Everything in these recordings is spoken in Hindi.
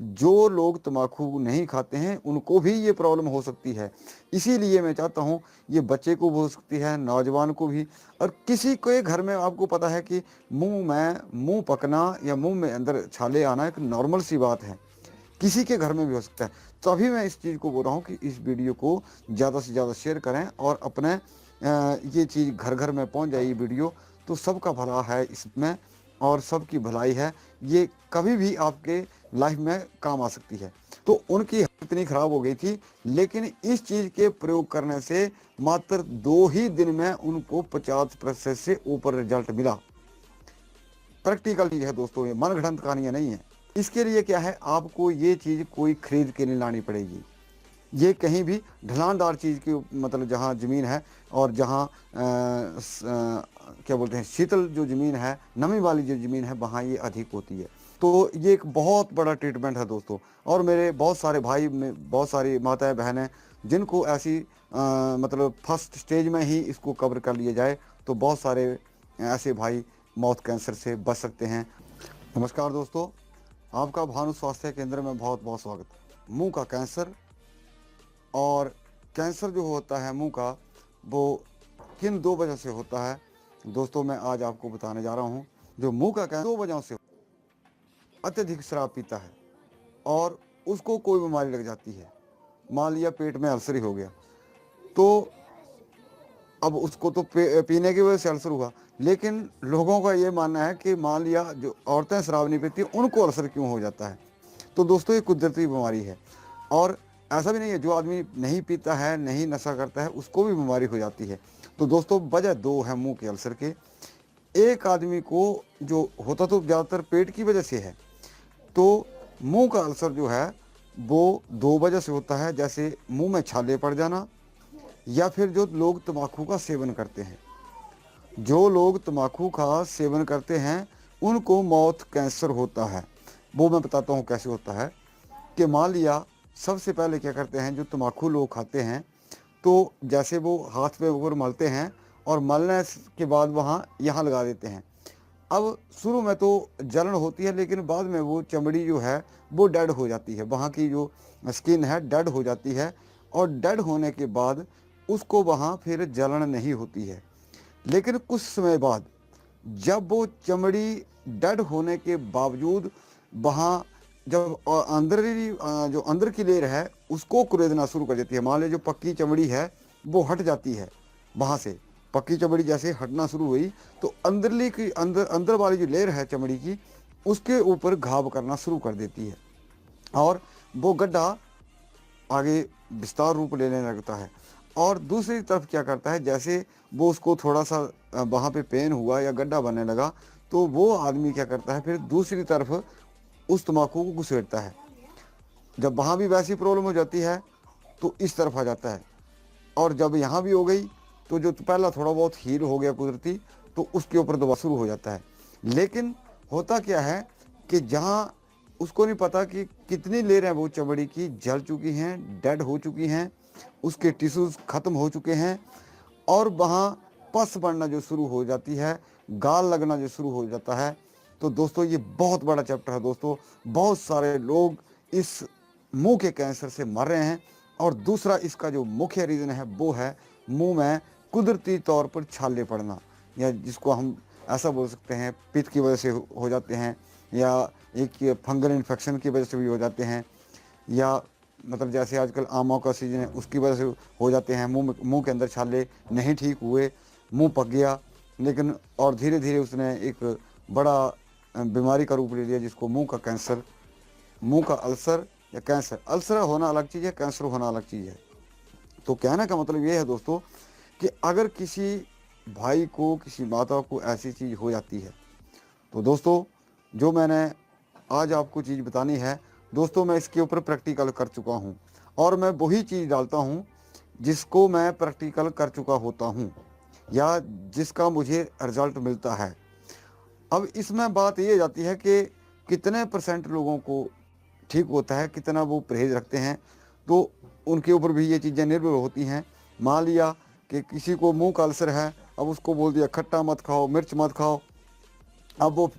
जो लोग तम्बाकू नहीं खाते हैं उनको भी ये प्रॉब्लम हो सकती है। इसीलिए मैं चाहता हूँ ये बच्चे को भी हो सकती है, नौजवान को भी, और किसी के घर में आपको पता है कि मुँह पकना या मुँह में अंदर छाले आना एक नॉर्मल सी बात है। किसी के घर में भी हो सकता है। तो अभी मैं इस चीज़ को बोल रहा हूँ कि इस वीडियो को ज़्यादा से ज़्यादा शेयर करें और अपने ये चीज़ घर घर में पहुँच जाए ये वीडियो, तो सबका भला है इसमें और सबकी भलाई है। ये कभी भी आपके लाइफ में काम आ सकती है। तो उनकी हालत इतनी ख़राब हो गई थी, लेकिन इस चीज़ के प्रयोग करने से मात्र 2 ही दिन में उनको 50% से ऊपर रिजल्ट मिला। प्रैक्टिकल चीज़ है दोस्तों, ये मनगढ़ंत कहानियाँ नहीं है। इसके लिए क्या है, आपको ये चीज़ कोई खरीद के नहीं लानी पड़ेगी। ये कहीं भी ढलानदार चीज़ की मतलब जहाँ ज़मीन है और जहाँ क्या बोलते हैं शीतल जो ज़मीन है, नमी वाली जो ज़मीन है, वहाँ ये अधिक होती है। तो ये एक बहुत बड़ा ट्रीटमेंट है दोस्तों। और मेरे बहुत सारे भाई में बहुत सारी माताएँ बहनें जिनको ऐसी मतलब फर्स्ट स्टेज में ही इसको कवर कर लिया जाए, तो बहुत सारे ऐसे भाई माउथ कैंसर से बच सकते हैं। नमस्कार दोस्तों, आपका भानु स्वास्थ्य केंद्र में बहुत बहुत स्वागत। मुंह का कैंसर और कैंसर जो होता है मुंह का, वो किन 2 वजह से होता है दोस्तों, मैं आज आपको बताने जा रहा हूँ। जो मुंह का कैंसर 2 वजहों से, अत्यधिक शराब पीता है और उसको कोई बीमारी लग जाती है। मान लिया पेट में अल्सर ही हो गया, तो अब उसको तो पीने की वजह से अल्सर हुआ, लेकिन लोगों का ये मानना है कि मान लिया जो औरतें शराब नहीं पीती उनको अल्सर क्यों हो जाता है। तो दोस्तों ये कुदरती बीमारी है और ऐसा भी नहीं है जो आदमी नहीं पीता है, नहीं नशा करता है, उसको भी बीमारी हो जाती है। तो दोस्तों वजह 2 है मुंह के अल्सर के। एक आदमी को जो होता तो ज़्यादातर पेट की वजह से है, तो मुंह का अल्सर जो है वो 2 वजह से होता है, जैसे मुंह में छाले पड़ जाना या फिर जो लोग तम्बाकू का सेवन करते हैं। जो लोग तम्बाकू का सेवन करते हैं उनको माउथ कैंसर होता है। वो मैं बताता हूँ कैसे होता है। कि मान लिया सबसे पहले क्या करते हैं, जो तम्बाकू लोग खाते हैं, तो जैसे वो हाथ पे ऊपर मलते हैं और मलने के बाद वहाँ यहाँ लगा देते हैं। अब शुरू में तो जलन होती है, लेकिन बाद में वो चमड़ी जो है वो डेड हो जाती है, वहाँ की जो स्किन है डेड हो जाती है, और डेड होने के बाद उसको वहाँ फिर जलन नहीं होती है। लेकिन कुछ समय बाद जब वो चमड़ी डेड होने के बावजूद वहाँ जब जो अंदर की लेयर है उसको कुरेदना शुरू कर देती है, मान लीजिए जो पक्की चमड़ी है वो हट जाती है, वहाँ से पक्की चमड़ी जैसे हटना शुरू हुई, तो अंदरली की अंदर वाली जो लेयर है चमड़ी की, उसके ऊपर घाव करना शुरू कर देती है और वो गड्ढा आगे विस्तार रूप लेने लगता है। और दूसरी तरफ क्या करता है, जैसे वो उसको थोड़ा सा वहाँ पे पेन हुआ या गड्ढा बनने लगा, तो वो आदमी क्या करता है, फिर दूसरी तरफ उस तम्बाकू को घुसेड़ता है। जब वहाँ भी वैसी प्रॉब्लम हो जाती है तो इस तरफ आ जाता है, और जब यहाँ भी हो गई तो जो पहला थोड़ा बहुत हील हो गया कुदरती, तो उसके ऊपर दोबारा शुरू हो जाता है। लेकिन होता क्या है कि जहाँ उसको नहीं पता कि कितनी लेयरें वो चमड़ी की जल चुकी हैं, डेड हो चुकी हैं, उसके टिश्यूज़ ख़त्म हो चुके हैं, और वहाँ पस पड़ना जो शुरू हो जाती है, गाल लगना जो शुरू हो जाता है। तो दोस्तों ये बहुत बड़ा चैप्टर है दोस्तों। बहुत सारे लोग इस मुंह के कैंसर से मर रहे हैं, और दूसरा इसका जो मुख्य रीज़न है वो है मुंह में कुदरती तौर पर छाले पड़ना, या जिसको हम ऐसा बोल सकते हैं पित्त की वजह से हो जाते हैं, या एक ये फंगल इन्फेक्शन की वजह से भी हो जाते हैं, या मतलब जैसे आजकल आमों का सीजन है उसकी वजह से हो जाते हैं। मुंह के अंदर छाले नहीं ठीक हुए, मुंह पक गया, लेकिन और धीरे धीरे उसने एक बड़ा बीमारी का रूप ले लिया, जिसको मुंह का कैंसर, मुंह का अल्सर या कैंसर। अल्सर होना अलग चीज़ है, कैंसर होना अलग चीज़ है। तो कहने का मतलब ये है दोस्तों कि अगर किसी भाई को, किसी माता को ऐसी चीज़ हो जाती है, तो दोस्तों जो मैंने आज आपको चीज़ बतानी है दोस्तों, मैं इसके ऊपर प्रैक्टिकल कर चुका हूँ, और मैं वही चीज़ डालता हूँ जिसको मैं प्रैक्टिकल कर चुका होता हूँ या जिसका मुझे रिजल्ट मिलता है। अब इसमें बात ये जाती है कि कितने % लोगों को ठीक होता है, कितना वो परहेज़ रखते हैं, तो उनके ऊपर भी ये चीज़ें निर्भर होती हैं। मान लिया कि किसी को मुंह का अल्सर है, अब उसको बोल दिया खट्टा मत खाओ, मिर्च मत खाओ, अब वो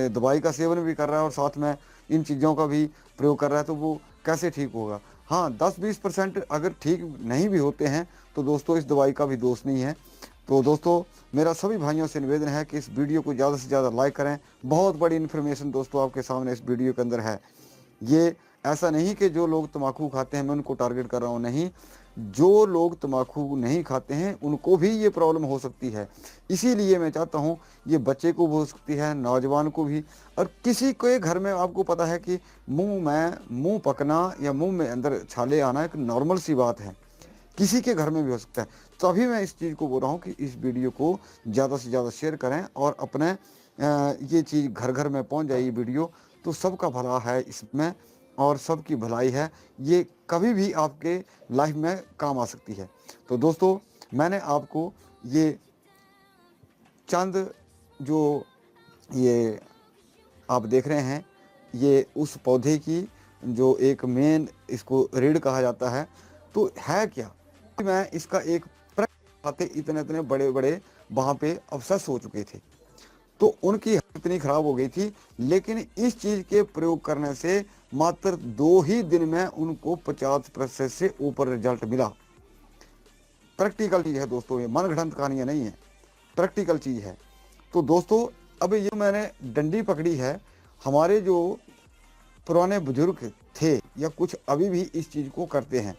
दवाई का सेवन भी कर रहा है और साथ में इन चीज़ों का भी प्रयोग कर रहा है तो वो कैसे ठीक होगा। हाँ, 10-20% अगर ठीक नहीं भी होते हैं तो दोस्तों इस दवाई का भी दोष नहीं है। तो दोस्तों मेरा सभी भाइयों से निवेदन है कि इस वीडियो को ज़्यादा से ज़्यादा लाइक करें। बहुत बड़ी इन्फॉर्मेशन दोस्तों आपके सामने इस वीडियो के अंदर है। ये ऐसा नहीं कि जो लोग तम्बाकू खाते हैं मैं उनको टारगेट कर रहा हूँ, नहीं। जो लोग तम्बाकू नहीं खाते हैं उनको भी ये प्रॉब्लम हो सकती है। इसीलिए मैं चाहता हूँ ये बच्चे को भी हो सकती है, नौजवान को भी, और किसी के घर में आपको पता है कि मुंह पकना या मुंह में अंदर छाले आना एक नॉर्मल सी बात है। किसी के घर में भी हो सकता है। तो अभी मैं इस चीज़ को बोल रहा हूँ कि इस वीडियो को ज़्यादा से ज़्यादा शेयर करें और अपने ये चीज़ घर घर में पहुँच जाए ये वीडियो, तो सबका भला है इसमें और सबकी भलाई है। ये कभी भी आपके लाइफ में काम आ सकती है। तो दोस्तों मैंने आपको ये चंद जो ये आप देख रहे हैं, ये उस पौधे की जो एक मेन इसको रीढ़ कहा जाता है, तो है क्या? मैं इसका एक खाते इतने बड़े-बड़े वहाँ पे अवशेष हो चुके थे, तो उनकी हालत इतनी खराब हो गई थी, लेकिन इस चीज़ के प्रयोग करने से मात्र 2 ही दिन में उनको 50% से ऊपर रिजल्ट मिला। प्रैक्टिकल चीज़ है दोस्तों, ये मनगढ़ंत कहानियाँ नहीं है, प्रैक्टिकल चीज़ है। तो दोस्तों अब ये मैंने डंडी पकड़ी है, हमारे जो पुराने बुजुर्ग थे या कुछ अभी भी इस चीज़ को करते हैं।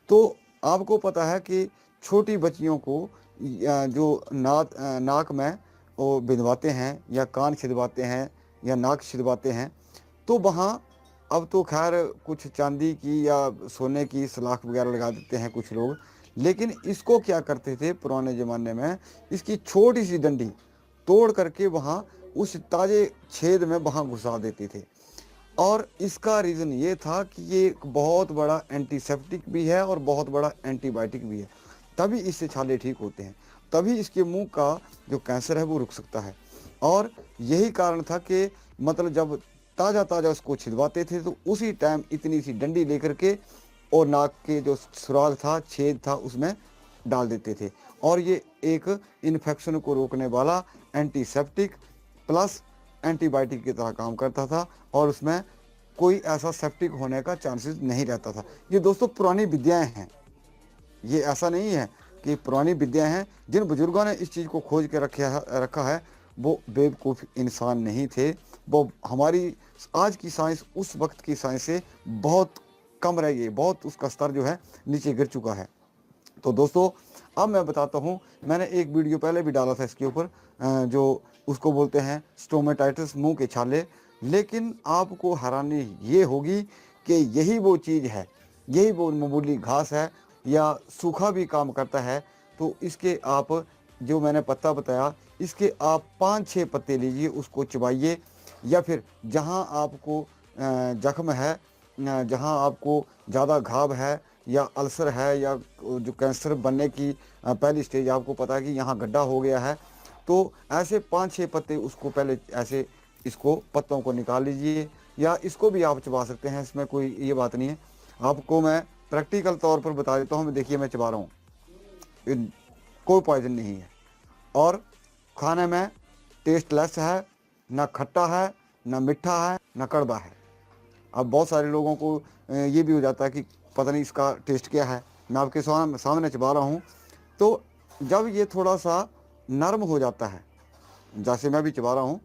तो आपको पता है कि छोटी बच्चियों को जो नाक में वो बिंदवाते हैं या कान छिदवाते हैं या नाक छिदवाते हैं, तो वहाँ अब तो खैर कुछ चांदी की या सोने की सलाख वगैरह लगा देते हैं कुछ लोग, लेकिन इसको क्या करते थे पुराने ज़माने में, इसकी छोटी सी डंडी तोड़ करके वहाँ उस ताज़े छेद में वहाँ घुसा देते थे। और इसका रीज़न ये था कि ये एक बहुत बड़ा एंटीसेप्टिक भी है और बहुत बड़ा एंटीबायोटिक भी है, तभी इससे छाले ठीक होते हैं, तभी इसके मुंह का जो कैंसर है वो रुक सकता है। और यही कारण था कि मतलब जब ताज़ा उसको छिदवाते थे तो उसी टाइम इतनी सी डंडी लेकर के और नाक के जो सुराग था, छेद था, उसमें डाल देते थे। और ये एक इन्फेक्शन को रोकने वाला एंटीसेप्टिक प्लस एंटीबायोटिक की तरह काम करता था और उसमें कोई ऐसा सेप्टिक होने का चांसेस नहीं रहता था। ये दोस्तों पुरानी विद्याएं हैं, ये ऐसा नहीं है कि पुरानी विद्याएं हैं। जिन बुजुर्गों ने इस चीज़ को खोज के रखा है वो बेवकूफ़ इंसान नहीं थे, वो हमारी आज की साइंस उस वक्त की साइंस से बहुत कम रह गई, बहुत उसका स्तर जो है नीचे गिर चुका है। तो दोस्तों अब मैं बताता हूँ, मैंने एक वीडियो पहले भी डाला था इसके ऊपर, जो उसको बोलते हैं स्टोमेटाइटिस, मुंह के छाले। लेकिन आपको हैरानी ये होगी कि यही वो चीज़ है, यही वो मामूली घास है या सूखा भी काम करता है। तो इसके आप जो मैंने पत्ता बताया, इसके आप 5-6 पत्ते लीजिए, उसको चबाइए, या फिर जहाँ आपको जख्म है, जहाँ आपको ज़्यादा घाव है या अल्सर है या जो कैंसर बनने की पहली स्टेज आपको पता है कि यहाँ गड्ढा हो गया है, तो ऐसे 5-6 पत्ते उसको पहले ऐसे इसको पत्तों को निकाल लीजिए, या इसको भी आप चबा सकते हैं, इसमें कोई ये बात नहीं है। आपको मैं प्रैक्टिकल तौर पर बता देता हूँ, देखिए मैं चबा रहा हूँ, कोई पॉइजन नहीं है और खाने में टेस्टलेस है, ना खट्टा है, ना मीठा है, ना कड़वा है। अब बहुत सारे लोगों को ये भी हो जाता है कि पता नहीं इसका टेस्ट क्या है। मैं आपके सामने चबा रहा हूँ, तो जब ये थोड़ा सा नरम हो जाता है, जैसे मैं भी चबा रहा हूँ,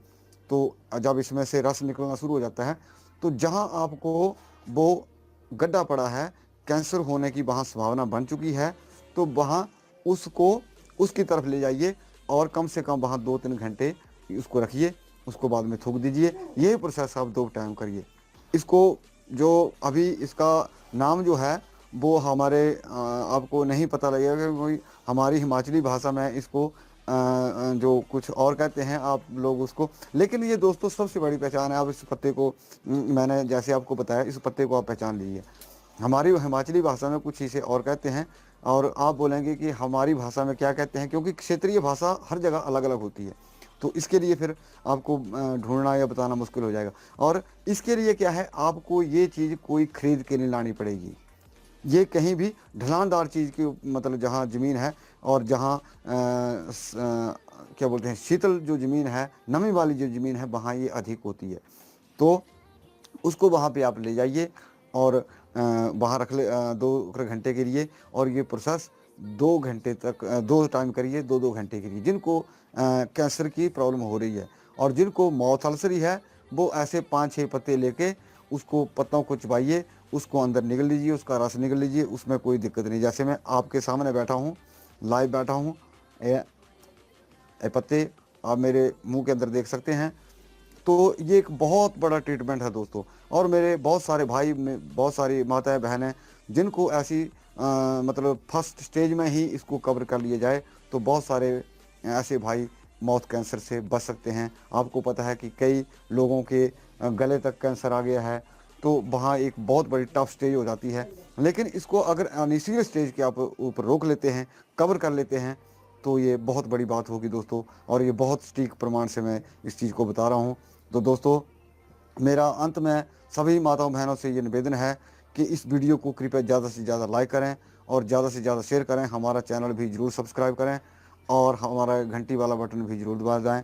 तो जब इसमें से रस निकलना शुरू हो जाता है, तो जहाँ आपको वो गड्ढा पड़ा है, कैंसर होने की वहाँ संभावना बन चुकी है, तो वहाँ उसको उसकी तरफ ले जाइए और कम से कम वहाँ 2-3 घंटे उसको रखिए, उसको बाद में थूक दीजिए। यही प्रोसेस आप 2 टाइम करिए। इसको जो अभी इसका नाम जो है वो हमारे आपको नहीं पता लगेगा कि कोई हमारी हिमाचली भाषा में इसको जो कुछ और कहते हैं आप लोग उसको, लेकिन ये दोस्तों सबसे बड़ी पहचान है। आप इस पत्ते को मैंने जैसे आपको बताया, इस पत्ते को आप पहचान लीजिए। हमारी हिमाचली भाषा में कुछ इसे और कहते हैं और आप बोलेंगे कि हमारी भाषा में क्या कहते हैं, क्योंकि क्षेत्रीय भाषा हर जगह अलग अलग होती है, तो इसके लिए फिर आपको ढूंढना या बताना मुश्किल हो जाएगा। और इसके लिए क्या है, आपको ये चीज़ कोई खरीद के नहीं लानी पड़ेगी। ये कहीं भी ढलानदार चीज़ की मतलब जहाँ ज़मीन है और जहाँ क्या बोलते हैं शीतल जो ज़मीन है, नमी वाली जो ज़मीन है, वहाँ ये अधिक होती है। तो उसको वहाँ पे आप ले जाइए और वहाँ रख ले 2 घंटे के लिए, और ये प्रोसेस 2 घंटे तक 2 टाइम करिए, 2-2 घंटे के लिए। जिनको कैंसर की प्रॉब्लम हो रही है और जिनको माउथ अल्सर ही है, वो ऐसे 5-6 पत्ते लेके उसको पत्तों को चबाइए, उसको अंदर निगल लीजिए, उसका रस निगल लीजिए, उसमें कोई दिक्कत नहीं। जैसे मैं आपके सामने बैठा हूँ, लाइव बैठा हूँ, ये पत्ते आप मेरे मुँह के अंदर देख सकते हैं। तो ये एक बहुत बड़ा ट्रीटमेंट है दोस्तों, और मेरे बहुत सारे भाई में बहुत सारी माताएं बहनें जिनको ऐसी मतलब फर्स्ट स्टेज में ही इसको कवर कर लिया जाए, तो बहुत सारे ऐसे भाई माउथ कैंसर से बच सकते हैं। आपको पता है कि कई लोगों के गले तक कैंसर आ गया है, तो वहाँ एक बहुत बड़ी टफ स्टेज हो जाती है। लेकिन इसको अगर इनिशियल स्टेज के आप ऊपर रोक लेते हैं, कवर कर लेते हैं, तो ये बहुत बड़ी बात होगी दोस्तों, और ये बहुत सटीक प्रमाण से मैं इस चीज़ को बता रहा हूँ। तो दोस्तों, मेरा अंत में सभी माताओं बहनों से ये निवेदन है कि इस वीडियो को कृपया ज़्यादा से ज़्यादा लाइक करें और ज़्यादा से ज़्यादा शेयर करें। हमारा चैनल भी ज़रूर सब्सक्राइब करें और हमारा घंटी वाला बटन भी ज़रूर दबा दें।